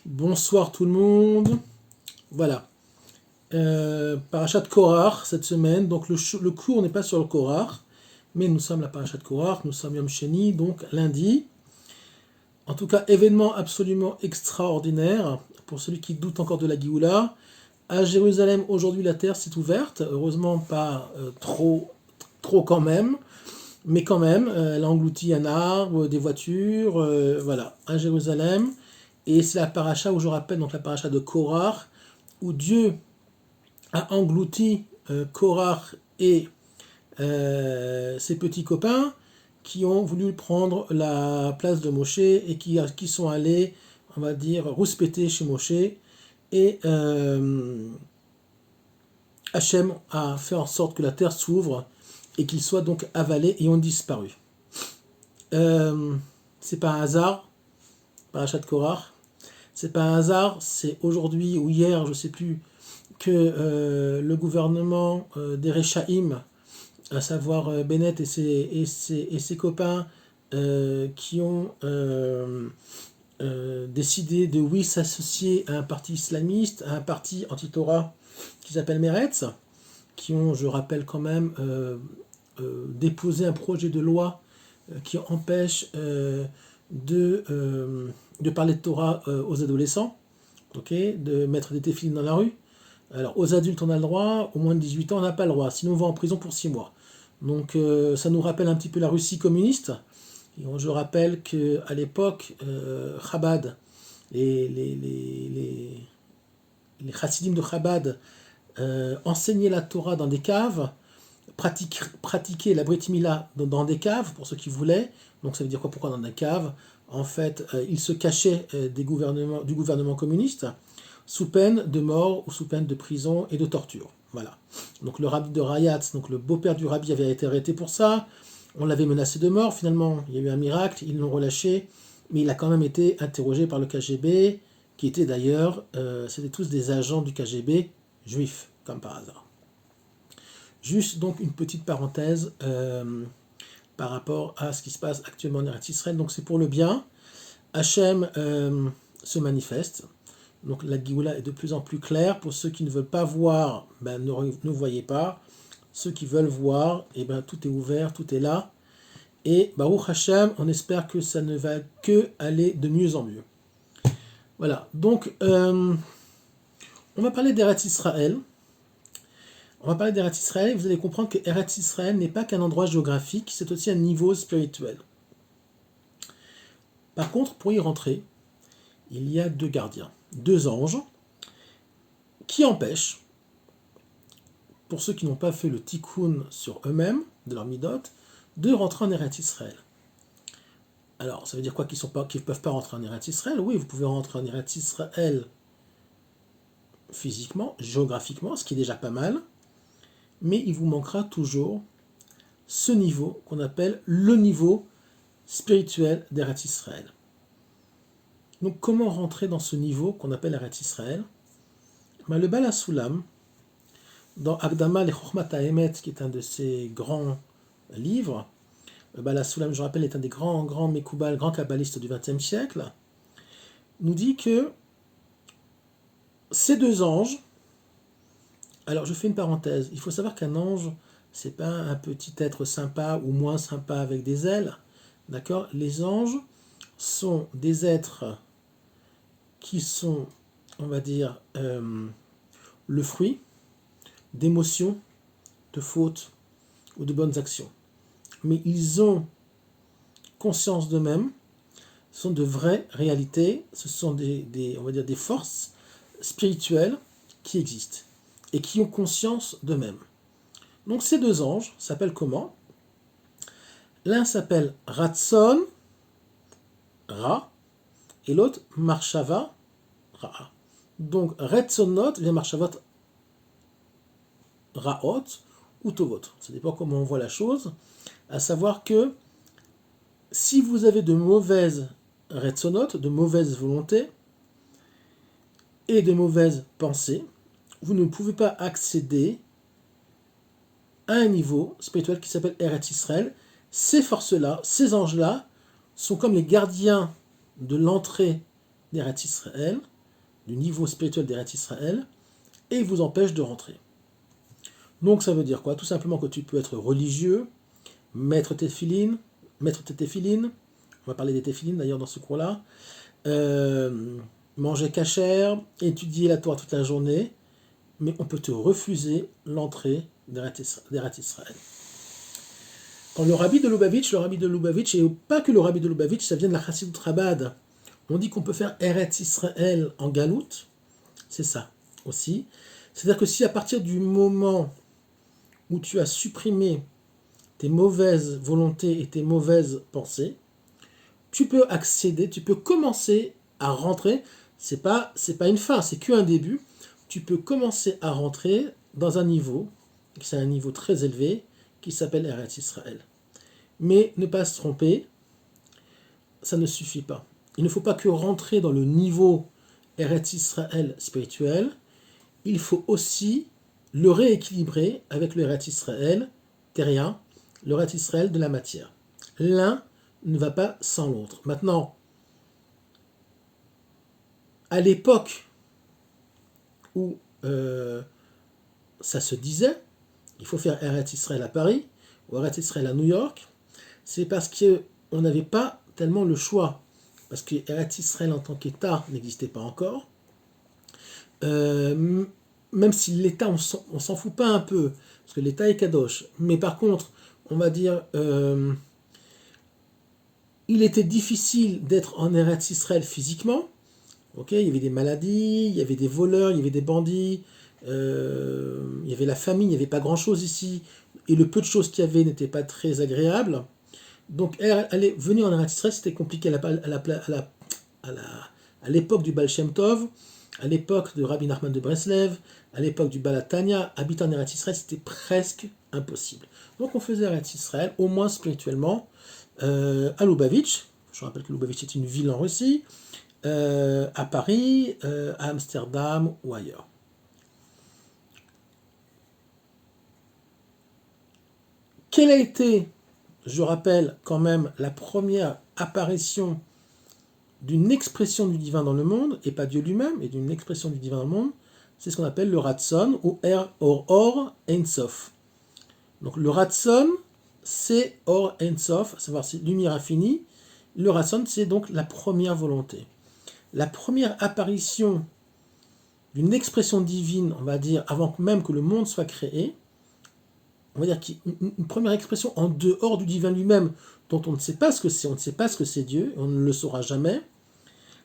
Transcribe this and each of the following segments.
Bonsoir tout le monde. Voilà. Parachat Korach cette semaine. Donc le cours n'est pas sur le Korach, mais nous sommes la Parachat Korach, nous sommes Yom Sheni, donc lundi. En tout cas, événement absolument extraordinaire pour celui qui doute encore de la Géoula. À Jérusalem, aujourd'hui, la terre s'est ouverte. Heureusement, pas trop quand même. Mais quand même, elle a englouti un arbre, des voitures, voilà, à Jérusalem. Et c'est la paracha où je rappelle, donc la paracha de Korach, où Dieu a englouti Korach et ses petits copains qui ont voulu prendre la place de Moshe et qui sont allés, on va dire, rouspéter chez Moshe. Et Hachem a fait en sorte que la terre s'ouvre et qu'ils soient donc avalés et ont disparu. C'est pas un hasard, parachat de Korach. C'est pas un hasard, c'est aujourd'hui ou hier, je ne sais plus, que le gouvernement des Rechaïm, à savoir Bennett et ses copains, qui ont décidé de oui s'associer à un parti islamiste, à un parti anti-Torah qui s'appelle Meretz, qui ont, je rappelle quand même, déposé un projet de loi qui empêche de parler de Torah aux adolescents, okay, de mettre des téfilines dans la rue. Alors aux adultes on a le droit, aux moins de 18 ans on n'a pas le droit, sinon on va en prison pour 6 mois. Donc ça nous rappelle un petit peu la Russie communiste. Et je rappelle qu'à l'époque, Chabad, les chassidim de Chabad enseignaient la Torah dans des caves, pratiquaient la Brit Mila dans des caves, pour ceux qui voulaient. Donc ça veut dire quoi, pourquoi dans des caves? En fait, ils se cachaient du gouvernement communiste, sous peine de mort ou sous peine de prison et de torture. Voilà. Donc le rabbi de Rayatz, donc le beau-père du rabbi, avait été arrêté pour ça. On l'avait menacé de mort. Finalement, il y a eu un miracle, ils l'ont relâché, mais il a quand même été interrogé par le KGB, qui était d'ailleurs, c'était tous des agents du KGB juifs, comme par hasard. Juste donc une petite parenthèse par rapport à ce qui se passe actuellement en Eretz Israël. Donc c'est pour le bien. Hachem se manifeste. Donc la Géoula est de plus en plus claire. Pour ceux qui ne veulent pas voir, ben, ne voyez pas. Ceux qui veulent voir, eh ben, tout est ouvert, tout est là. Et Baruch Hashem, on espère que ça ne va que aller de mieux en mieux. Voilà, donc on va parler d'Eretz Israël. On va parler d'Eretz Israël et vous allez comprendre que Eretz Israël n'est pas qu'un endroit géographique, c'est aussi un niveau spirituel. Par contre, pour y rentrer, il y a deux gardiens, deux anges, qui empêchent, pour ceux qui n'ont pas fait le tikkun sur eux-mêmes, de leur midot, de rentrer en Eretz Israël. Alors, ça veut dire quoi qu'ils ne peuvent pas rentrer en Eretz Israël? Oui, vous pouvez rentrer en Eretz Israël physiquement, géographiquement, ce qui est déjà pas mal, mais il vous manquera toujours ce niveau qu'on appelle le niveau spirituel d'Eretz Israël. Donc comment rentrer dans ce niveau qu'on appelle Eretz Israël? Le Baal HaSulam, dans Akdama le-Chochmat HaEmet, qui est un de ses grands livres, le Baal HaSulam, je rappelle, est un des grands Mekoubal, grands kabbalistes du XXe siècle, nous dit que ces deux anges, alors je fais une parenthèse, il faut savoir qu'un ange, c'est pas un petit être sympa ou moins sympa avec des ailes, d'accord? Les anges sont des êtres qui sont, on va dire, le fruit d'émotions, de fautes ou de bonnes actions. Mais ils ont conscience d'eux-mêmes, ce sont de vraies réalités, ce sont on va dire des forces spirituelles qui existent et qui ont conscience d'eux-mêmes. Donc ces deux anges s'appellent comment? L'un s'appelle Ratson, Ra, et l'autre Marshava, Ra. Donc Ratsonot vient Marshavot, Raot ou Tovot. Ça dépend comment on voit la chose. À savoir que si vous avez de mauvaises Ratsonot, de mauvaises volontés et de mauvaises pensées, vous ne pouvez pas accéder à un niveau spirituel qui s'appelle Eretz Israël. Ces forces-là, ces anges-là, sont comme les gardiens de l'entrée d'Eretz Israël, du niveau spirituel d'Eretz Israël et vous empêche de rentrer. Donc ça veut dire quoi? Tout simplement que tu peux être religieux, mettre tes téphilines, on va parler des téphilines d'ailleurs dans ce cours-là, manger cachère, étudier la Torah toute la journée, mais on peut te refuser l'entrée d'Eretz Israël. Quand le rabbi de Lubavitch, et pas que le rabbi de Lubavitch, ça vient de la Chassidut Chabad, on dit qu'on peut faire Eretz Israël en galoute, c'est ça aussi. C'est-à-dire que si à partir du moment où tu as supprimé tes mauvaises volontés et tes mauvaises pensées, tu peux accéder, tu peux commencer à rentrer, c'est pas une fin, c'est qu'un début, tu peux commencer à rentrer dans un niveau, c'est un niveau très élevé, qui s'appelle Eretz Israël. Mais ne pas se tromper, ça ne suffit pas. Il ne faut pas que rentrer dans le niveau Eretz Israël spirituel, il faut aussi le rééquilibrer avec le Eretz Israël terrien, le Eretz Israël de la matière. L'un ne va pas sans l'autre. Maintenant, à l'époque où ça se disait, il faut faire Eretz Israël à Paris ou Eretz Israël à New York, c'est parce qu'on n'avait pas tellement le choix. Parce que Eretz Israël en tant qu'État n'existait pas encore. Même si l'État, on s'en fout pas un peu, parce que l'État est kadosh. Mais par contre, on va dire, il était difficile d'être en Eretz Israël physiquement. Okay, il y avait des maladies, il y avait des voleurs, il y avait des bandits, il y avait la famine, il n'y avait pas grand-chose ici. Et le peu de choses qu'il y avait n'était pas très agréable. Donc, venir en Eretz Israël, c'était compliqué à l'époque du Baal Shem Tov, à l'époque de Rabbi Nachman de Breslev, à l'époque du Baal HaTanya, habiter en Eretz Israël, c'était presque impossible. Donc, on faisait Eretz Israël, au moins spirituellement, à Lubavitch. Je rappelle que Lubavitch est une ville en Russie, à Paris, à Amsterdam ou ailleurs. Quelle a été, je rappelle quand même, la première apparition d'une expression du divin dans le monde, et pas Dieu lui-même, mais d'une expression du divin dans le monde, c'est ce qu'on appelle le Ratson, ou Or Ein Sof. Donc le Ratson, c'est Or Ein Sof, à savoir c'est lumière infinie. Le Ratson, c'est donc la première volonté. La première apparition d'une expression divine, on va dire, avant même que le monde soit créé, on va dire une première expression en dehors du divin lui-même, dont on ne sait pas ce que c'est, on ne sait pas ce que c'est Dieu, on ne le saura jamais,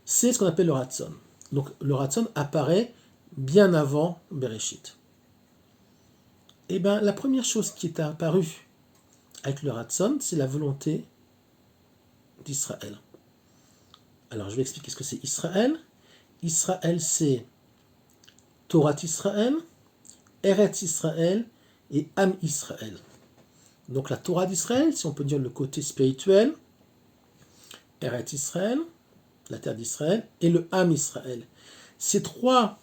c'est ce qu'on appelle le Ratson. Donc le Ratson apparaît bien avant Bereshit. Et bien la première chose qui est apparue avec le Ratson, c'est la volonté d'Israël. Alors je vais expliquer ce que c'est Israël. Israël, c'est Torah Israël, Eretz Israël et Am Israël. Donc la Torah d'Israël, si on peut dire le côté spirituel, Eretz Israël, la terre d'Israël, et le Am Israël. Ces trois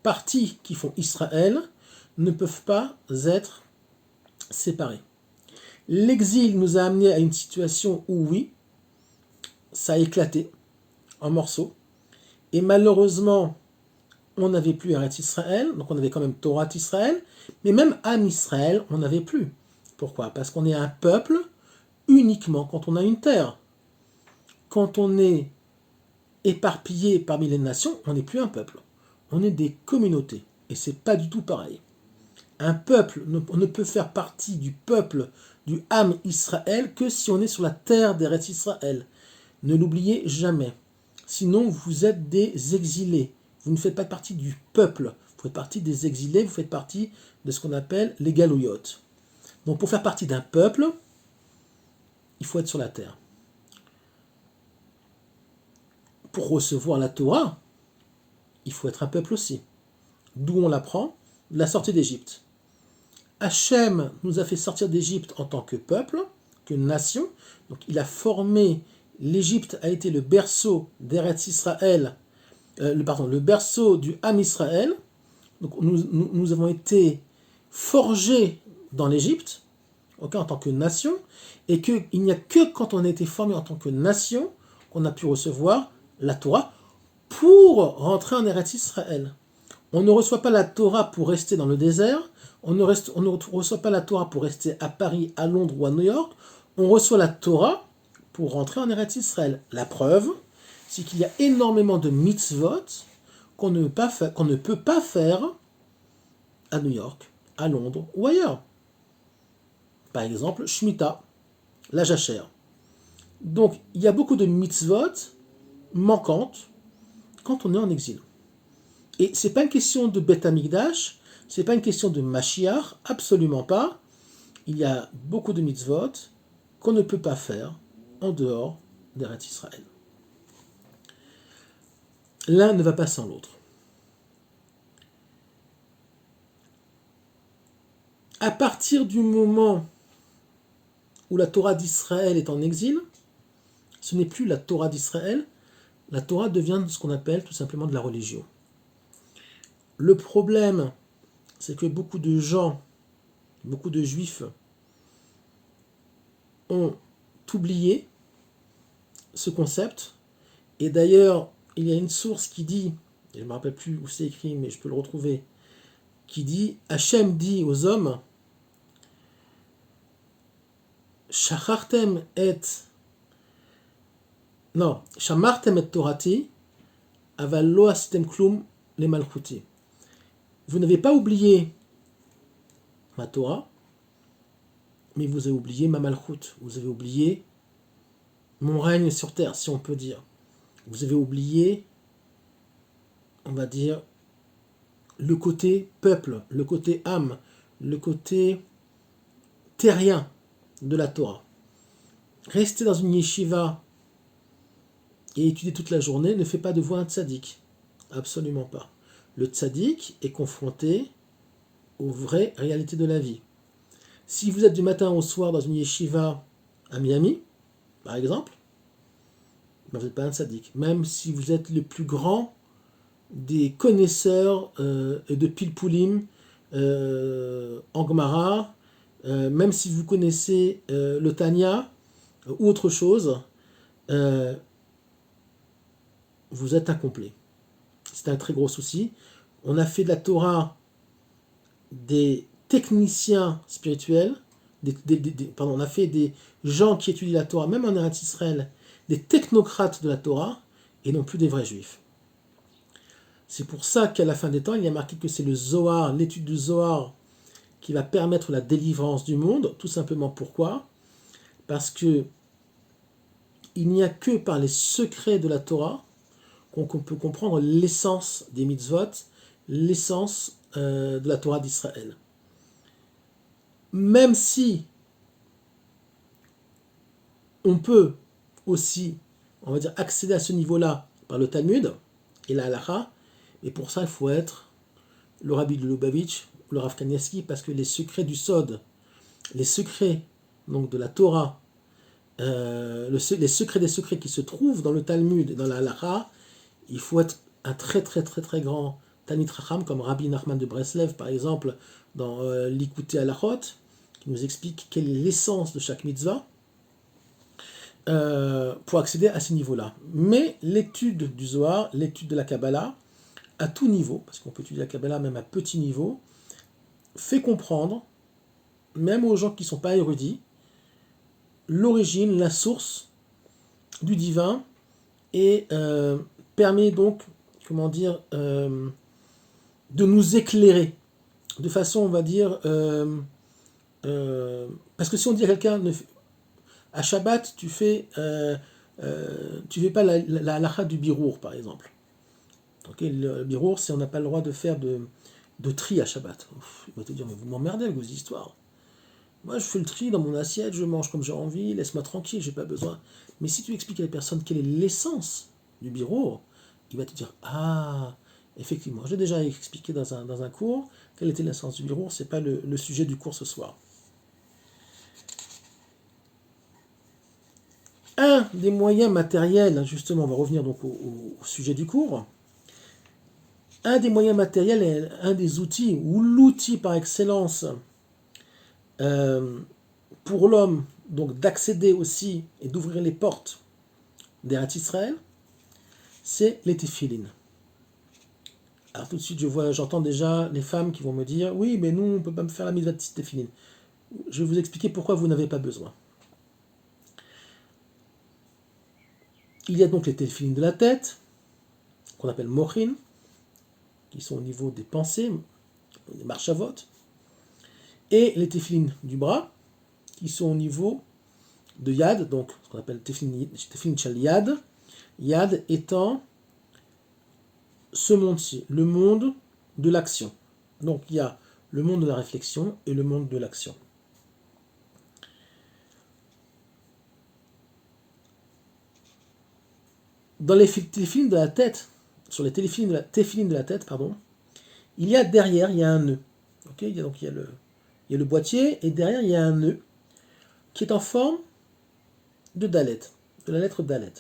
parties qui font Israël ne peuvent pas être séparées. L'exil nous a amené à une situation où, oui, ça a éclaté en morceaux, et malheureusement, on n'avait plus Eretz Israël, donc on avait quand même Torah Israël, mais même Am Israël, on n'avait plus. Pourquoi? Parce qu'on est un peuple uniquement quand on a une terre. Quand on est éparpillé parmi les nations, on n'est plus un peuple. On est des communautés, et c'est pas du tout pareil. Un peuple, on ne peut faire partie du peuple du Am Israël que si on est sur la terre d'Eretz Israël. Ne l'oubliez jamais. Sinon, vous êtes des exilés. Vous ne faites pas partie du peuple. Vous faites partie des exilés, vous faites partie de ce qu'on appelle les galouillotes. Donc pour faire partie d'un peuple, il faut être sur la terre. Pour recevoir la Torah, il faut être un peuple aussi. D'où on l'apprend? De la sortie d'Égypte. Hachem nous a fait sortir d'Égypte en tant que peuple, que nation. Donc il a formé, l'Égypte a été le berceau d'Eretz Israël, le berceau du Am Israël. Donc nous avons été forgés dans l'Égypte, en tant que nation, et qu'il n'y a que quand on a été formé en tant que nation qu'on a pu recevoir la Torah, pour rentrer en Eretz Israël. On ne reçoit pas la Torah pour rester dans le désert, on ne reçoit pas la Torah pour rester à Paris, à Londres ou à New York, on reçoit la Torah pour rentrer en Eretz Israël. La preuve, c'est qu'il y a énormément de mitzvot qu'on ne peut pas faire à New York, à Londres ou ailleurs. Par exemple, Shemitah, la jachère. Donc, il y a beaucoup de mitzvot manquantes quand on est en exil. Et c'est pas une question de Beth Amikdash, c'est pas une question de Mashiach, absolument pas. Il y a beaucoup de mitzvot qu'on ne peut pas faire en dehors d'Eretz Israël. L'un ne va pas sans l'autre. À partir du moment où la Torah d'Israël est en exil, ce n'est plus la Torah d'Israël, la Torah devient ce qu'on appelle tout simplement de la religion. Le problème, c'est que beaucoup de gens, beaucoup de juifs ont oublié ce concept. Et d'ailleurs, il y a une source qui dit, je ne me rappelle plus où c'est écrit, mais je peux le retrouver, qui dit, Hachem dit aux hommes, Shamartem et Torati, aval lo asitem klum le malchuti. Vous n'avez pas oublié ma Torah, mais vous avez oublié ma malchut. Vous avez oublié mon règne sur terre, si on peut dire. Vous avez oublié, on va dire, le côté peuple, le côté âme, le côté terrien de la Torah. Rester dans une yeshiva et étudier toute la journée ne fait pas de vous un tzaddik. Absolument pas. Le tzaddik est confronté aux vraies réalités de la vie. Si vous êtes du matin au soir dans une yeshiva à Miami, par exemple, vous n'êtes pas un tzaddik. Même si vous êtes le plus grand des connaisseurs de pilpulim en Gemara, même si vous connaissez le Tanya ou autre chose, vous êtes incomplet. C'est un très gros souci. On a fait de la Torah des techniciens spirituels, on a fait des gens qui étudient la Torah, même en Eretz Israël, des technocrates de la Torah, et non plus des vrais juifs. C'est pour ça qu'à la fin des temps, il y a marqué que c'est le Zohar, l'étude du Zohar, qui va permettre la délivrance du monde. Tout simplement pourquoi ? Parce que il n'y a que par les secrets de la Torah qu'on peut comprendre l'essence des mitzvot, l'essence de la Torah d'Israël. Même si on peut aussi, on va dire, accéder à ce niveau-là par le Talmud et la Halacha, et pour ça, il faut être le Rabbi de Lubavitch, le Rav Kanievski, parce que les secrets du Sod, les secrets donc de la Torah, les secrets des secrets qui se trouvent dans le Talmud et dans la Halacha, il faut être un très très très très grand Talmid Chacham, comme Rabbi Nachman de Breslev, par exemple, dans l'Ikouté Halachot, qui nous explique quelle est l'essence de chaque mitzvah, pour accéder à ces niveaux-là. Mais l'étude du Zohar, l'étude de la Kabbalah, à tout niveau, parce qu'on peut étudier la Kabbalah même à petit niveau, fait comprendre, même aux gens qui ne sont pas érudits, l'origine, la source du divin, et permet donc, comment dire, de nous éclairer, de façon, on va dire, parce que si on dit à quelqu'un, à Shabbat, tu fais pas la halakha du birour, par exemple. Okay, le birour, c'est on n'a pas le droit de faire de tri à Shabbat. Il va te dire, mais vous m'emmerdez avec vos histoires. Moi, je fais le tri dans mon assiette, je mange comme j'ai envie, laisse-moi tranquille, j'ai pas besoin. Mais si tu expliques à la personne quelle est l'essence du birour, il va te dire, ah, effectivement, j'ai déjà expliqué dans un cours quelle était l'essence du birour, c'est pas le sujet du cours ce soir. Un des moyens matériels, justement, on va revenir donc au sujet du cours, un des moyens matériels est un des outils, ou l'outil par excellence pour l'homme, donc d'accéder aussi et d'ouvrir les portes d'Eretz Israël, c'est les téphilines. Alors tout de suite, j'entends déjà les femmes qui vont me dire, oui, mais nous, on ne peut pas me faire la mitzvah de téphilines. Je vais vous expliquer pourquoi vous n'avez pas besoin. Il y a donc les téphilines de la tête, qu'on appelle mochin, qui sont au niveau des pensées, des marchavot, et les téphilines du bras, qui sont au niveau de yad, donc ce qu'on appelle téphilin shel yad, yad étant ce monde-ci, le monde de l'action. Donc il y a le monde de la réflexion et le monde de l'action. Dans les téphilines de la tête, sur les téphilines de la tête, pardon, il y a derrière, il y a un nœud. Okay, il y a le boîtier et derrière il y a un nœud qui est en forme de dalet, de la lettre dalet.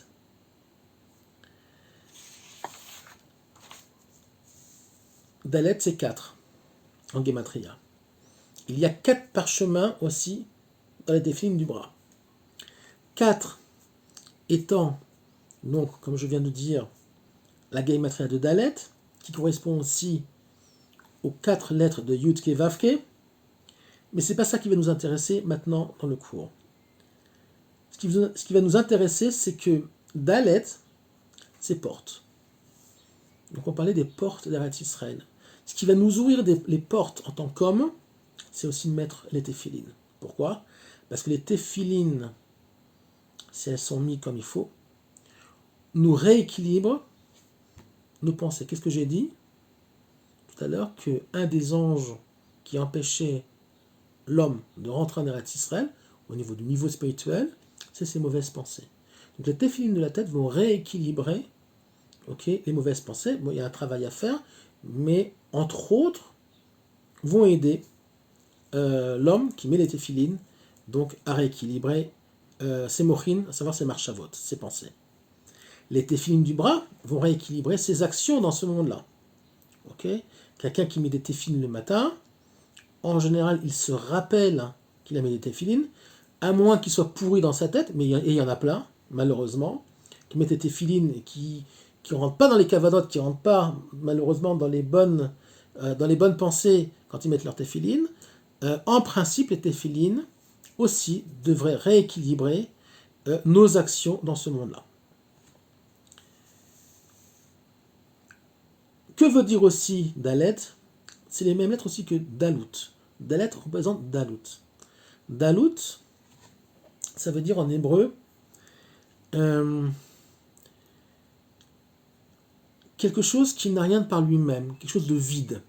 Dalet, c'est 4 en gematria. Il y a 4 parchemins aussi dans les téphilines du bras. 4 étant, donc, comme je viens de dire, la gematria de dalet, qui correspond aussi aux 4 lettres de Yud Ke Vav Ke, mais ce n'est pas ça qui va nous intéresser maintenant dans le cours. Ce qui va nous intéresser, c'est que dalet, c'est porte. Donc on parlait des portes d'Eretz Israël. Ce qui va nous ouvrir les portes en tant qu'homme, c'est aussi de mettre les téphilines. Pourquoi ? Parce que les téphilines, si elles sont mises comme il faut, nous rééquilibrent nos pensées. Qu'est-ce que j'ai dit tout à l'heure ? Qu'un des anges qui empêchait l'homme de rentrer en Eretz Israël, au niveau spirituel, c'est ses mauvaises pensées. Donc les téphilines de la tête vont rééquilibrer les mauvaises pensées. Bon, il y a un travail à faire, mais entre autres, vont aider l'homme qui met les téphilines donc à rééquilibrer ses mochines, à savoir ses marchavot, ses pensées. Les téphilines du bras vont rééquilibrer ses actions dans ce monde-là. Quelqu'un qui met des téphilines le matin, en général, il se rappelle qu'il a mis des téphilines, à moins qu'il soit pourri dans sa tête, mais il y en a plein, malheureusement, qui mettent des téphilines et qui ne rentrent pas dans les cavadotes, qui ne rentrent pas, malheureusement, dans les bonnes pensées quand ils mettent leurs téphilines. En principe, les téphilines aussi devraient rééquilibrer nos actions dans ce monde-là. Que veut dire aussi Dalet ? C'est les mêmes lettres aussi que Dalut. Dalet représente Dalut. Dalut, ça veut dire en hébreu quelque chose qui n'a rien de par lui-même, quelque chose de vide.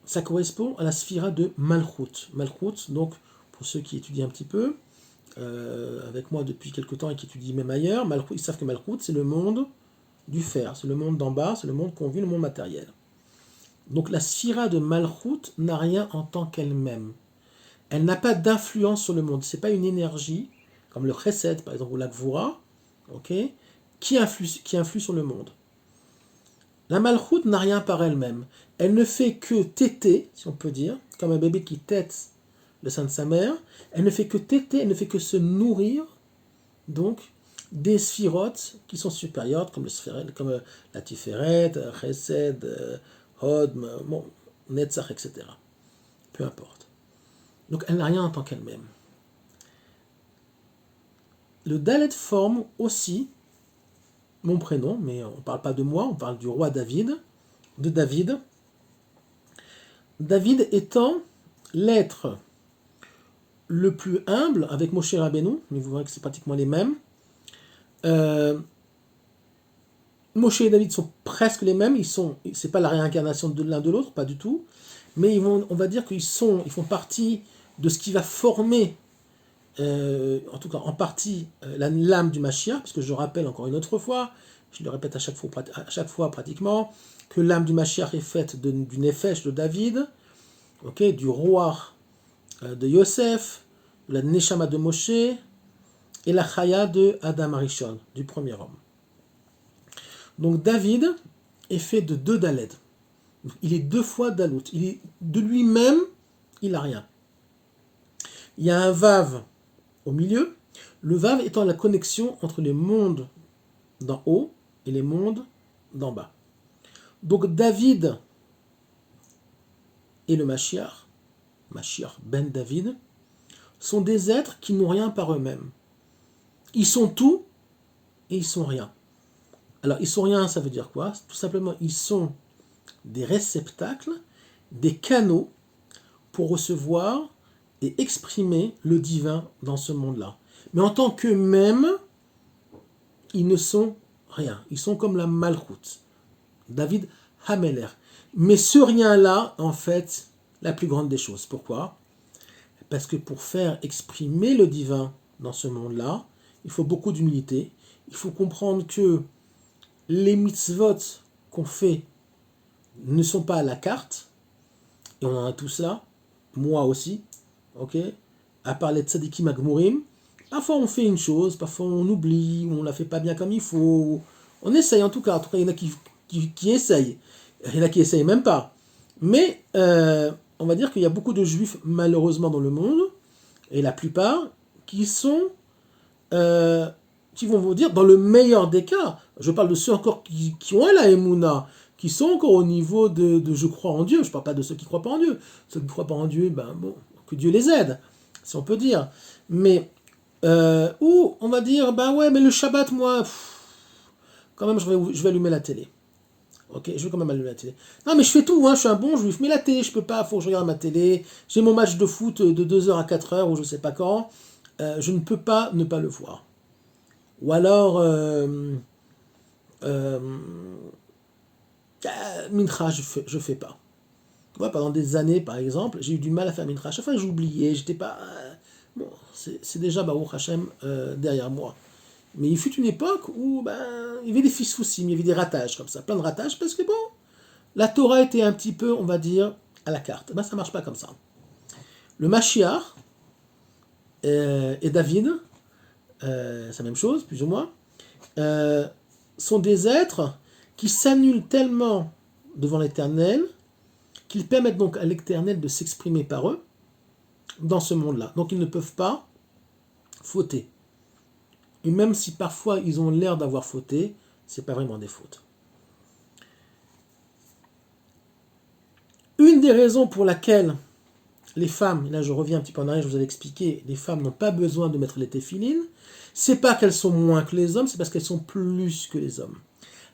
Ça correspond à la sphira de Malchut. Malchut, donc, pour ceux qui étudient un petit peu, avec moi depuis quelque temps et qui étudient même ailleurs, Malchut, ils savent que Malchut, c'est le monde du fer, c'est le monde d'en bas, c'est le monde qu'on vit, le monde matériel. Donc la sphira de Malchut n'a rien en tant qu'elle-même. Elle n'a pas d'influence sur le monde. Ce n'est pas une énergie, comme le Chesed, par exemple, ou la Gvura, qui influe sur le monde. La Malchut n'a rien par elle-même. Elle ne fait que téter, si on peut dire, comme un bébé qui tète le sein de sa mère. Elle ne fait que téter, elle ne fait que se nourrir, donc, des sphirotes qui sont supérieures, comme la Tiferet, Chesed, Hod, Netzach, etc. Peu importe. Donc elle n'a rien en tant qu'elle-même. Le Dalet forme aussi mon prénom, mais on ne parle pas de moi, on parle du roi David, de David. David étant l'être le plus humble avec Moshe Rabbeinu, mais vous verrez que c'est pratiquement les mêmes. Moshe et David sont presque les mêmes, c'est pas la réincarnation de l'un de l'autre, pas du tout, mais on va dire qu'ils font partie de ce qui va former, en tout cas en partie, l'âme du Mashiach, parce que je rappelle encore une autre fois, je le répète à chaque fois pratiquement, que l'âme du Mashiach est faite du Nefesh de David, du roi de Yosef, de la Neshama de Moshe, et la Chaya de Adam Arishon, du premier homme. Donc David est fait de 2 Daled. Il est 2 fois Dalut. De lui-même, il n'a rien. Il y a un Vav au milieu, Le Vav étant la connexion entre les mondes d'en haut et les mondes d'en bas. Donc David et le Mashiach ben David, sont des êtres qui n'ont rien par eux-mêmes. Ils sont tout et ils sont rien. Alors, ils sont rien, ça veut dire quoi? Tout simplement, ils sont des réceptacles, des canaux pour recevoir et exprimer le divin dans ce monde-là. Mais en tant qu'eux-mêmes, ils ne sont rien. Ils sont comme la malchoute. David Hameler. Mais ce rien-là, en fait, la plus grande des choses. Pourquoi? Parce que pour faire exprimer le divin dans ce monde-là, il faut beaucoup d'humilité. Il faut comprendre que les mitzvot qu'on fait ne sont pas à la carte. Et on en a tous là. Moi aussi. Ok? À part les tzadikim agmurim. Parfois on fait une chose, parfois on oublie, on la fait pas bien comme il faut. On essaye en tout cas. En tout cas, il y en a qui essayent. Il y en a qui essayent même pas. Mais on va dire qu'il y a beaucoup de juifs malheureusement dans le monde, et la plupart qui sont, qui vont vous dire, dans le meilleur des cas, je parle de ceux encore qui ont la Emouna, qui sont encore au niveau de je crois en Dieu, je parle pas de ceux qui croient pas en Dieu. Ceux qui ne croient pas en Dieu, ben bon, que Dieu les aide, si on peut dire. Mais, ou on va dire, ben ouais, mais le Shabbat, moi, quand même, je vais allumer la télé. Ok, je vais quand même allumer la télé. Non, mais je fais tout, hein, je suis un bon juif. Mais la télé, je peux pas, faut que je regarde ma télé. J'ai mon match de foot de 2 heures à 4 heures, ou je sais pas quand. Je ne peux pas ne pas le voir. Ou alors, Mincha, je fais pas. Moi, pendant des années, par exemple, j'ai eu du mal à faire Mincha. À chaque fois, j'oubliais, j'étais pas... bon, c'est déjà Baruch Hashem derrière moi. Mais il fut une époque où il y avait des fils-soucis, il y avait des ratages comme ça, plein de ratages, parce que bon, la Torah était un petit peu, on va dire, à la carte. Ça marche pas comme ça. Le Mashiach et David, c'est la même chose, plus ou moins, sont des êtres qui s'annulent tellement devant l'Éternel qu'ils permettent donc à l'Éternel de s'exprimer par eux dans ce monde-là. Donc ils ne peuvent pas fauter. Et même si parfois ils ont l'air d'avoir fauté, c'est pas vraiment des fautes. Une des raisons pour laquelle les femmes, là je reviens un petit peu en arrière, je vous avais expliqué, les femmes n'ont pas besoin de mettre les téphilines, c'est pas qu'elles sont moins que les hommes, c'est parce qu'elles sont plus que les hommes.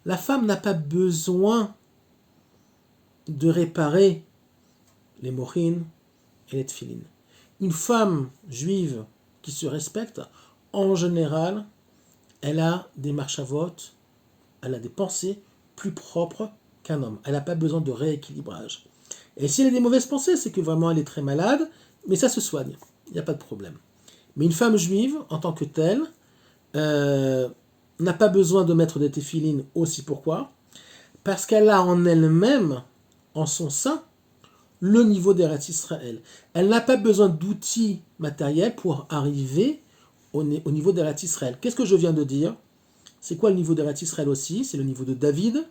La femme n'a pas besoin de réparer les mochines et les téphilines. Une femme juive qui se respecte, en général, elle a des marchavot, elle a des pensées plus propres qu'un homme. Elle n'a pas besoin de rééquilibrage. Et si elle a des mauvaises pensées, c'est que vraiment elle est très malade, mais ça se soigne, il n'y a pas de problème. Mais une femme juive, en tant que telle, n'a pas besoin de mettre des téphilines aussi. Pourquoi? Parce qu'elle a en elle-même, en son sein, le niveau d'Eretz Israël. Elle n'a pas besoin d'outils matériels pour arriver au niveau d'Eretz Israël. Qu'est-ce que je viens de dire? C'est quoi le niveau d'Eretz Israël aussi? C'est le niveau de David,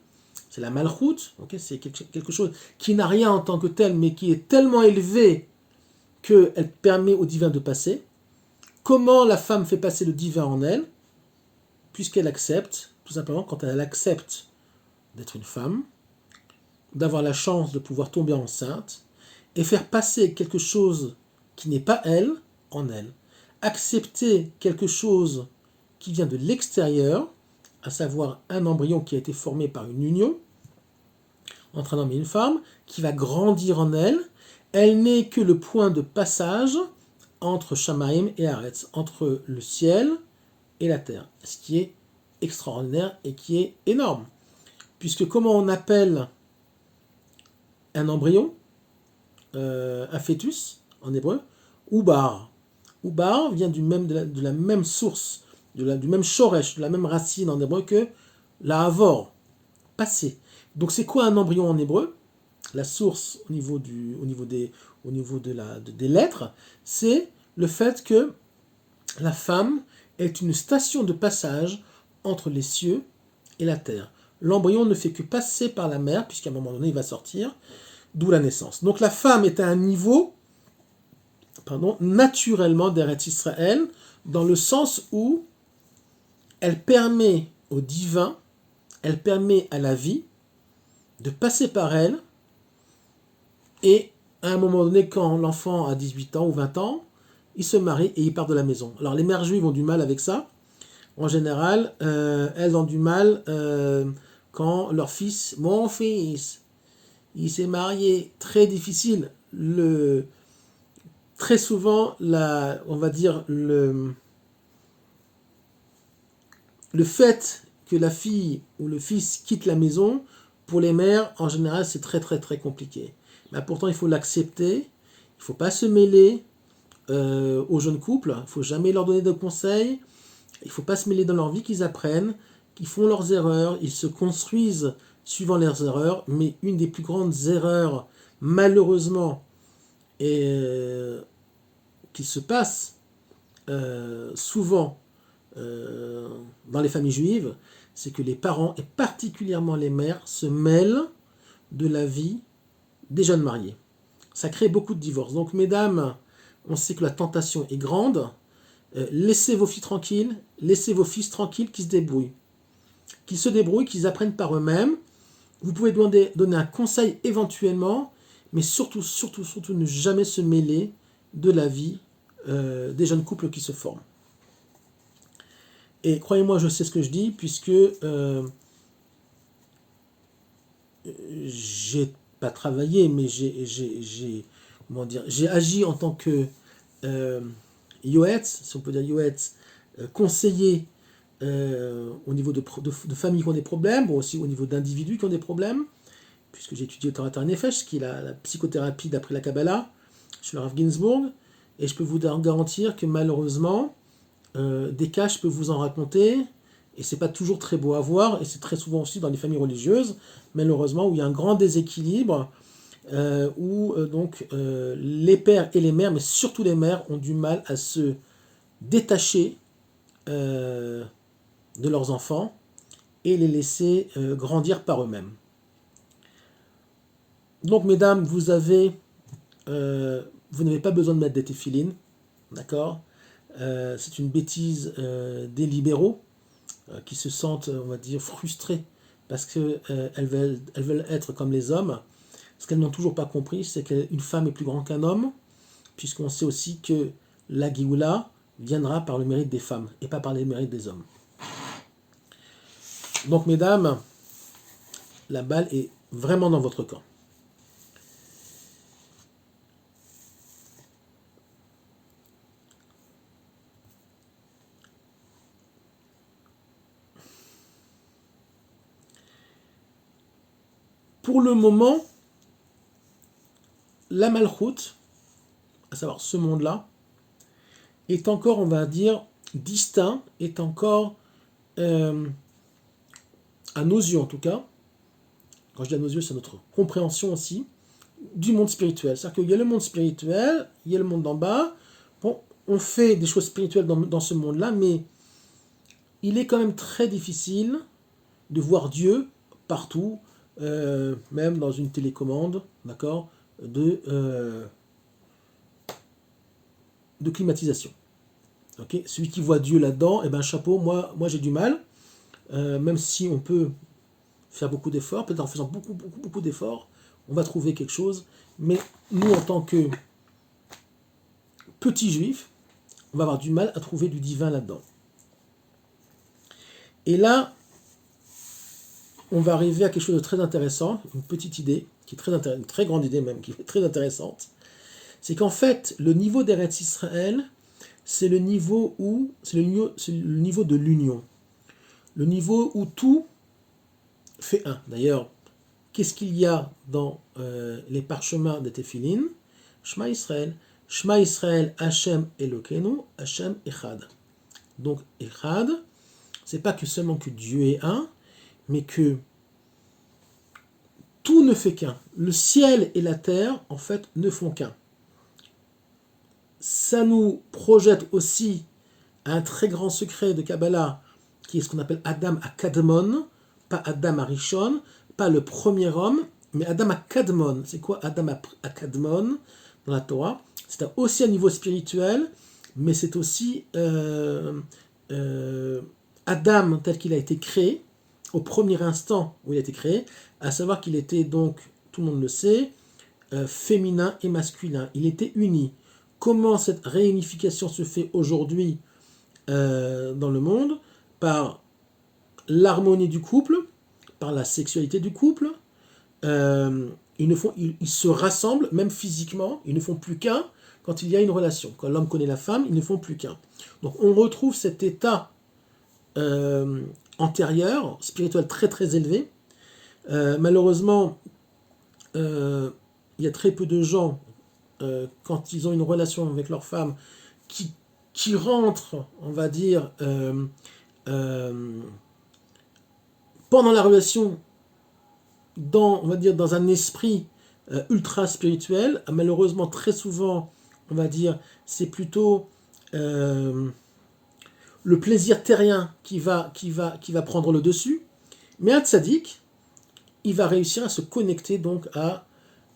c'est la Malchoute, okay? C'est quelque chose qui n'a rien en tant que tel, mais qui est tellement élevé qu'elle permet au divin de passer. Comment la femme fait passer le divin en elle? Puisqu'elle accepte, tout simplement, quand elle accepte d'être une femme, d'avoir la chance de pouvoir tomber enceinte, et faire passer quelque chose qui n'est pas elle, en elle. Accepter quelque chose qui vient de l'extérieur, à savoir un embryon qui a été formé par une union entre un homme et une femme, qui va grandir en elle. Elle n'est que le point de passage entre Shamaïm et Aretz, entre le ciel et la terre, ce qui est extraordinaire et qui est énorme. Puisque comment on appelle un embryon, un fœtus en hébreu? Oubar. Oubar vient de la même source, du même shoresh, de la même racine en hébreu que la havor, passé. Donc c'est quoi un embryon en hébreu? La source au niveau des lettres, c'est le fait que la femme est une station de passage entre les cieux et la terre. L'embryon ne fait que passer par la mer, puisqu'à un moment donné il va sortir, d'où la naissance. Donc la femme est à un niveau naturellement d'Eretz Israël, dans le sens où elle permet au divin, elle permet à la vie de passer par elle, et à un moment donné, quand l'enfant a 18 ans ou 20 ans, il se marie et il part de la maison. Alors les mères juives ont du mal avec ça. En général, elles ont du mal quand leur fils, mon fils, il s'est marié, très difficile. Très souvent, on va dire, le fait que la fille ou le fils quitte la maison, pour les mères, en général, c'est très très très compliqué. Mais pourtant, il faut l'accepter, il ne faut pas se mêler aux jeunes couples, il ne faut jamais leur donner de conseils, il ne faut pas se mêler dans leur vie, qu'ils apprennent, qu'ils font leurs erreurs, ils se construisent suivant leurs erreurs, mais une des plus grandes erreurs, malheureusement, qui se passe souvent dans les familles juives, c'est que les parents, et particulièrement les mères, se mêlent de la vie des jeunes mariés. Ça crée beaucoup de divorces. Donc, mesdames, on sait que la tentation est grande. Laissez vos filles tranquilles, laissez vos fils tranquilles, qu'ils se débrouillent, qu'ils apprennent par eux-mêmes. Vous pouvez donner un conseil éventuellement, mais surtout, surtout, surtout ne jamais se mêler de la vie des jeunes couples qui se forment. Et croyez-moi, je sais ce que je dis, puisque j'ai pas travaillé, mais j'ai agi en tant que yoetz, si on peut dire yoetz, conseiller au niveau de familles qui ont des problèmes, bon, aussi au niveau d'individus qui ont des problèmes, puisque j'ai étudié Torah Nefesh, qui est la psychothérapie d'après la Kabbalah, chez le Rav Ginsburg, et je peux vous garantir que malheureusement, des cas, je peux vous en raconter, et c'est pas toujours très beau à voir, et c'est très souvent aussi dans les familles religieuses, malheureusement, où il y a un grand déséquilibre, où les pères et les mères, mais surtout les mères, ont du mal à se détacher de leurs enfants et les laisser grandir par eux-mêmes. Donc, mesdames, vous n'avez pas besoin de mettre des téphilines, d'accord ? C'est une bêtise des libéraux qui se sentent, on va dire, frustrés parce qu'elles veulent être comme les hommes. Ce qu'elles n'ont toujours pas compris, c'est qu'une femme est plus grande qu'un homme, puisqu'on sait aussi que la Géoula viendra par le mérite des femmes et pas par le mérite des hommes. Donc, mesdames, la balle est vraiment dans votre camp. Pour le moment, la Malchoute, à savoir ce monde-là, est encore, on va dire, distinct, est encore, à nos yeux en tout cas, quand je dis à nos yeux, c'est notre compréhension aussi, du monde spirituel. C'est-à-dire qu'il y a le monde spirituel, il y a le monde d'en bas. Bon, on fait des choses spirituelles dans ce monde-là, mais il est quand même très difficile de voir Dieu partout, même dans une télécommande, d'accord, de climatisation. Okay, celui qui voit Dieu là-dedans, eh ben chapeau, moi j'ai du mal, même si on peut faire beaucoup d'efforts, peut-être en faisant beaucoup d'efforts, on va trouver quelque chose, mais nous en tant que petits juifs, on va avoir du mal à trouver du divin là-dedans. Et là, on va arriver à quelque chose de très intéressant, une petite idée, qui est très intéressante, une très grande idée même, qui est très intéressante, c'est qu'en fait, le niveau d'Eretz Israël, c'est le niveau de l'union. Le niveau où tout fait un. D'ailleurs, qu'est-ce qu'il y a dans les parchemins des Téphilines ? Shema Israël. Shema Israël, Hashem Elokeinu, Hashem Echad. Donc, Echad, c'est pas que seulement que Dieu est un, mais que tout ne fait qu'un. Le ciel et la terre, en fait, ne font qu'un. Ça nous projette aussi un très grand secret de Kabbalah, qui est ce qu'on appelle Adam Akadmon, pas Adam Arishon, pas le premier homme, mais Adam Akadmon. C'est quoi Adam Akadmon dans la Torah ? C'est aussi un niveau spirituel, mais c'est aussi Adam tel qu'il a été créé, au premier instant où il a été créé, à savoir qu'il était donc, tout le monde le sait, féminin et masculin. Il était uni. Comment cette réunification se fait aujourd'hui dans le monde? Par l'harmonie du couple, par la sexualité du couple. Ils se rassemblent, même physiquement, ils ne font plus qu'un quand il y a une relation. Quand l'homme connaît la femme, ils ne font plus qu'un. Donc on retrouve cet état antérieur, spirituel très très élevé. Malheureusement, il y a très peu de gens, quand ils ont une relation avec leur femme, qui rentrent, on va dire, pendant la relation, on va dire, dans un esprit ultra spirituel. Malheureusement, très souvent, on va dire, c'est plutôt le plaisir terrien qui va prendre le dessus. Mais un tzaddik, il va réussir à se connecter donc à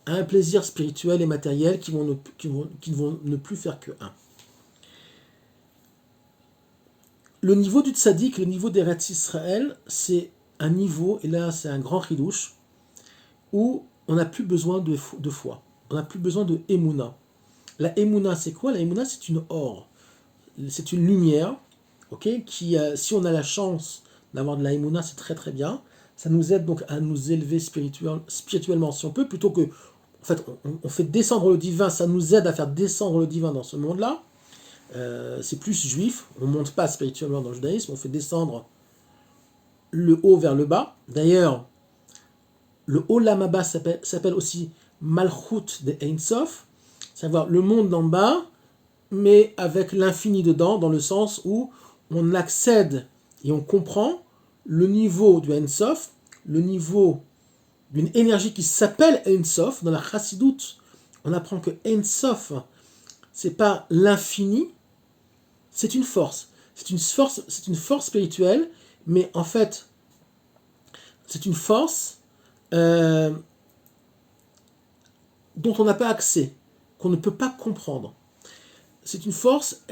un plaisir spirituel et matériel qui vont ne plus faire que un. Le niveau du tzaddik, le niveau d'Eretz Israël, c'est un niveau, et là c'est un grand chidouche, où on n'a plus besoin de foi, on n'a plus besoin de émouna. La émouna, c'est quoi? La émouna, c'est une or, c'est une lumière, okay, qui, si on a la chance d'avoir de la émouna, c'est très très bien. Ça nous aide donc à nous élever spirituellement si on peut, plutôt que, en fait, on fait descendre le divin, ça nous aide à faire descendre le divin dans ce monde-là. C'est plus juif, on ne monte pas spirituellement dans le judaïsme, on fait descendre le haut vers le bas. D'ailleurs, le Olam Haba s'appelle aussi Malchut de Ein Sof, c'est-à-dire le monde d'en bas, mais avec l'infini dedans, dans le sens où on accède et on comprend le niveau du Ein Sof, le niveau d'une énergie qui s'appelle Ein Sof. Dans la Chassidoute, on apprend que Ein Sof, c'est pas l'infini, c'est une force. C'est une force spirituelle, mais en fait, c'est une force dont on n'a pas accès, qu'on ne peut pas comprendre. C'est une force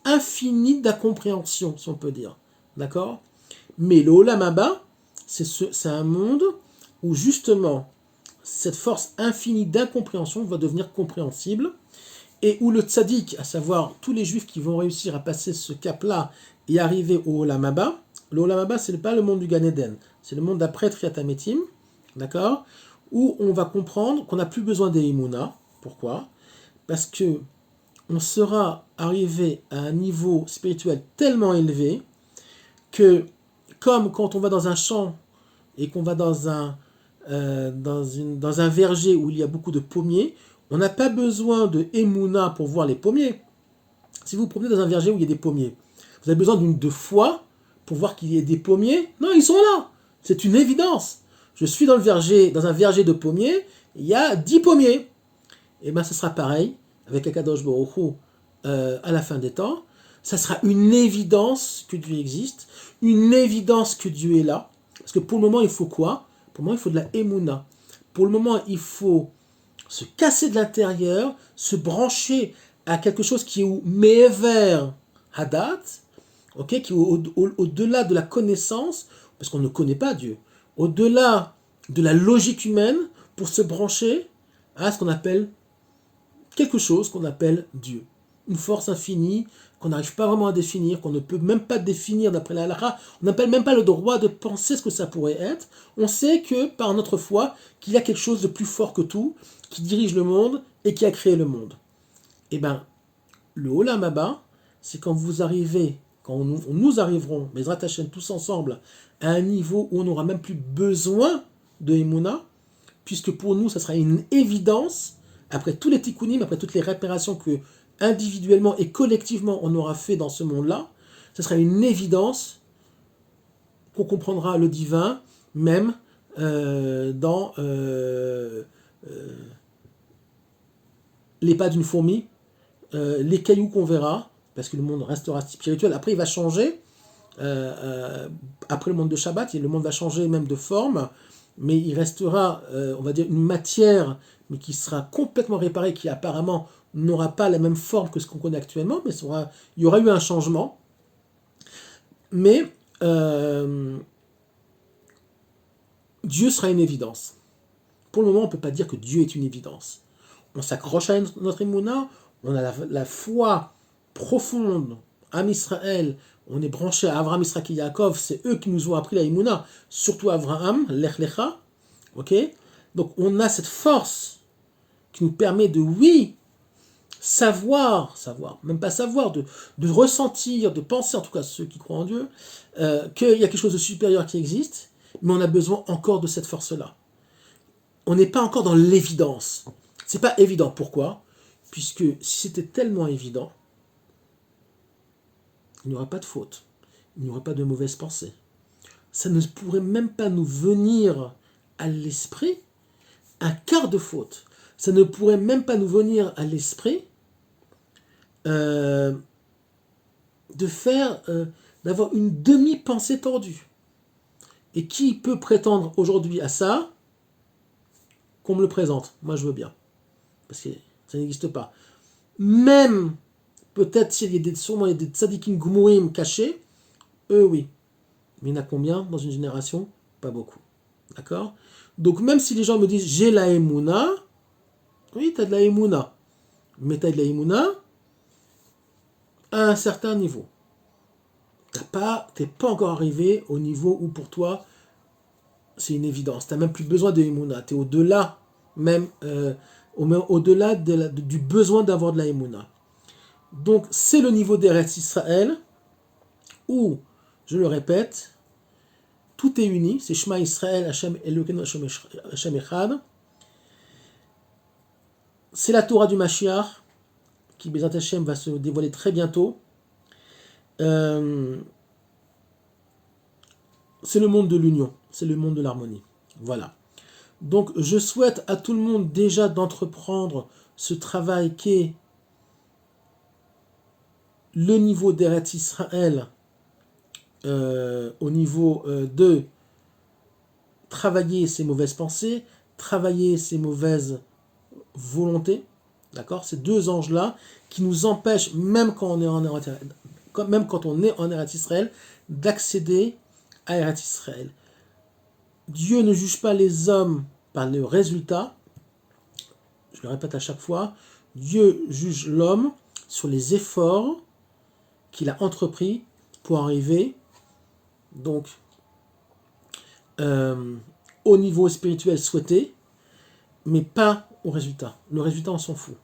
infinie d'incompréhension, si on peut dire. D'accord? Mais le Olam Haba, c'est un monde où justement cette force infinie d'incompréhension va devenir compréhensible, et où le tzaddik, à savoir tous les juifs qui vont réussir à passer ce cap-là et arriver au Olam Haba, le Olam Haba, ce n'est pas le monde du Gan Eden, c'est le monde d'après Triat HaMetim, d'accord, où on va comprendre qu'on n'a plus besoin des Emouna. Pourquoi? Parce que on sera arrivé à un niveau spirituel tellement élevé que, comme quand on va dans un champ et qu'on va dans un verger où il y a beaucoup de pommiers, on n'a pas besoin de Emouna pour voir les pommiers. Si vous vous promenez dans un verger où il y a des pommiers, vous avez besoin de foi pour voir qu'il y ait des pommiers? Non, ils sont là. C'est une évidence. Je suis dans un verger de pommiers, il y a 10 pommiers. Et bien, ce sera pareil avec Akadosh Baruch Hu à la fin des temps. Ça sera une évidence que Dieu existe, une évidence que Dieu est là. Parce que pour le moment, il faut quoi? Pour le moment, il faut de la Emouna. Pour le moment, il faut se casser de l'intérieur, se brancher à quelque chose qui est Me'ever Hadat, okay, qui est au-delà de la connaissance, parce qu'on ne connaît pas Dieu, au-delà de la logique humaine, pour se brancher à ce qu'on appelle quelque chose qu'on appelle Dieu. Une force infinie qu'on n'arrive pas vraiment à définir, qu'on ne peut même pas définir d'après la halakha. On n'a même pas le droit de penser ce que ça pourrait être. On sait que, par notre foi, qu'il y a quelque chose de plus fort que tout, qui dirige le monde et qui a créé le monde. Eh bien, le Olam Haba, c'est quand nous arriverons, Bezrat Hashem, tous ensemble, à un niveau où on n'aura même plus besoin de Emouna, puisque pour nous, ça sera une évidence, après tous les tikkunim, après toutes les réparations que individuellement et collectivement on aura fait dans ce monde-là, ce sera une évidence qu'on comprendra le divin, même dans les pas d'une fourmi, les cailloux qu'on verra, parce que le monde restera spirituel. Après, il va changer. Après le monde de Shabbat, le monde va changer même de forme, mais il restera, on va dire, une matière, mais qui sera complètement réparée, qui apparemment n'aura pas la même forme que ce qu'on connaît actuellement, mais il y aura eu un changement. Mais Dieu sera une évidence. Pour le moment, on ne peut pas dire que Dieu est une évidence. On s'accroche à notre émouna, on a la foi profonde, Am Israël, on est branché à Abraham, Israël et Yaakov, c'est eux qui nous ont appris la émouna, surtout Abraham, Lech Lecha, ok. Donc on a cette force qui nous permet de, oui, savoir, même pas savoir, de ressentir, de penser, en tout cas ceux qui croient en Dieu, qu'il y a quelque chose de supérieur qui existe, mais on a besoin encore de cette force-là. On n'est pas encore dans l'évidence. C'est pas évident. Pourquoi? Puisque si c'était tellement évident, il n'y aurait pas de faute. Il n'y aurait pas de mauvaise pensée. Ça ne pourrait même pas nous venir à l'esprit un quart de faute. Ça ne pourrait même pas nous venir à l'esprit de faire, d'avoir une demi-pensée tordue. Et qui peut prétendre aujourd'hui à ça qu'on me le présente? Moi, je veux bien. Parce que ça n'existe pas. Même, peut-être s'il y a sûrement il y a des tzadikim gmourim cachés, eux, oui. Mais il y en a combien dans une génération? Pas beaucoup. D'accord? Donc, même si les gens me disent j'ai la émouna, oui, tu as de la émouna. Mais tu as de la émouna à un certain niveau. Tu n'es pas encore arrivé au niveau où pour toi c'est une évidence. Tu n'as même plus besoin de émouna. Tu es au-delà, même au-delà du besoin d'avoir de la émouna. Donc, c'est le niveau d'Eretz Israël où, je le répète, tout est uni. C'est Shema Israël, Hashem Elokeinu, Hashem Echad. C'est la Torah du Mashiach qui, Bezat Hashem, va se dévoiler très bientôt. C'est le monde de l'union, c'est le monde de l'harmonie. Voilà. Donc, je souhaite à tout le monde déjà d'entreprendre ce travail qu'est le niveau d'Eretz Israël au niveau de travailler ses mauvaises pensées, travailler ses mauvaises volontés, d'accord? Ces deux anges-là qui nous empêchent, même quand on est en Eretz Israël, d'accéder à Eretz Israël. Dieu ne juge pas les hommes par le résultat, je le répète à chaque fois, Dieu juge l'homme sur les efforts qu'il a entrepris pour arriver donc au niveau spirituel souhaité, mais pas au résultat. Le résultat, on s'en fout.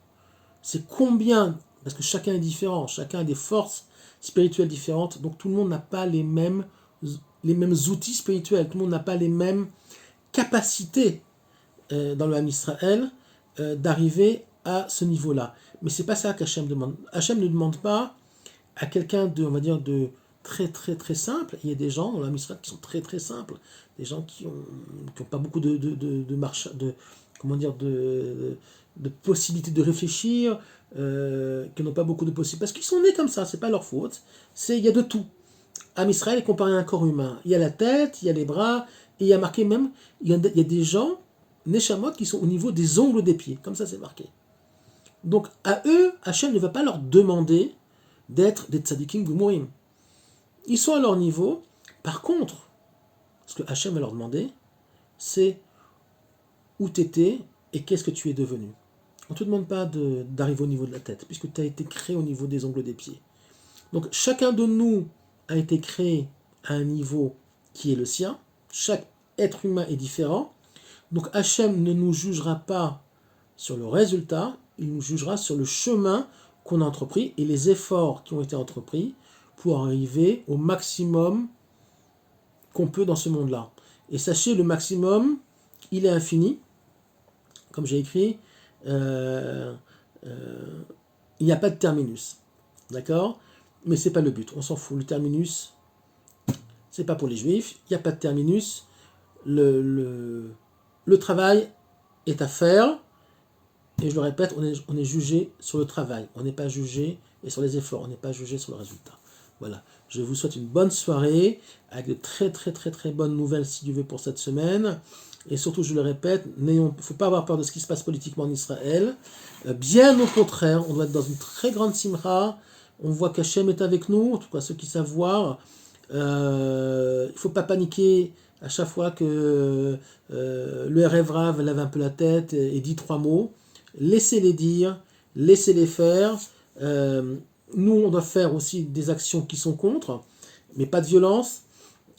C'est combien, parce que chacun est différent, chacun a des forces spirituelles différentes, donc tout le monde n'a pas les mêmes outils spirituels, tout le monde n'a pas les mêmes capacités dans le Ham Israël d'arriver à ce niveau-là. Mais c'est pas ça qu'Hachem demande. Hachem ne demande pas à quelqu'un de, on va dire, de très très très simple. Il y a des gens dans le Ham Israël qui sont très très simples, des gens qui ont pas beaucoup de marche, de possibilités de réfléchir, qui n'ont pas beaucoup de possibilités, parce qu'ils sont nés comme ça, c'est pas leur faute. Il y a de tout. Ham Israël est comparé à un corps humain. Il y a la tête, il y a les bras, et il y a marqué même, il y a des gens, Neshamot, qui sont au niveau des ongles des pieds, comme ça c'est marqué. Donc à eux, Hachem ne va pas leur demander d'être des tzadikim gumourim. Ils sont à leur niveau. Par contre, ce que Hachem va leur demander, c'est où tu étais et qu'est-ce que tu es devenu. On ne te demande pas d'arriver au niveau de la tête, puisque tu as été créé au niveau des ongles des pieds. Donc chacun de nous a été créé à un niveau qui est le sien. Chaque être humain est différent. Donc Hachem ne nous jugera pas sur le résultat, il nous jugera sur le chemin qu'on a entrepris et les efforts qui ont été entrepris pour arriver au maximum qu'on peut dans ce monde-là. Et sachez, le maximum, il est infini. Comme j'ai écrit, il n'y a pas de terminus. D'accord? Mais c'est pas le but, on s'en fout. Le terminus, c'est pas pour les juifs, il n'y a pas de terminus. Le travail est à faire, et je le répète, on est jugé sur le travail, on n'est pas jugé, et sur les efforts, on n'est pas jugé sur le résultat. Voilà, je vous souhaite une bonne soirée, avec de très très très très bonnes nouvelles si Dieu veut pour cette semaine. Et surtout, je le répète, il ne faut pas avoir peur de ce qui se passe politiquement en Israël. Bien au contraire, on doit être dans une très grande simra. On voit qu'Hachem est avec nous, en tout cas ceux qui savent voir. Il ne faut pas paniquer à chaque fois que le Erev Rav lève un peu la tête et dit 3 mots. Laissez-les dire, laissez-les faire. Nous, on doit faire aussi des actions qui sont contre, mais pas de violence.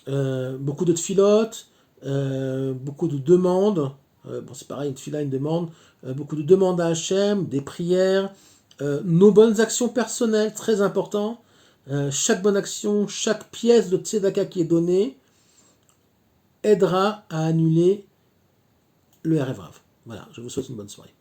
Beaucoup de tfilotes, beaucoup de demandes. Bon, c'est pareil, une tfila, une demande. Beaucoup de demandes à Hachem, des prières. Nos bonnes actions personnelles, très important. Chaque bonne action, chaque pièce de tzedaka qui est donnée aidera à annuler le Erev Rav. Voilà, je vous souhaite une bonne soirée.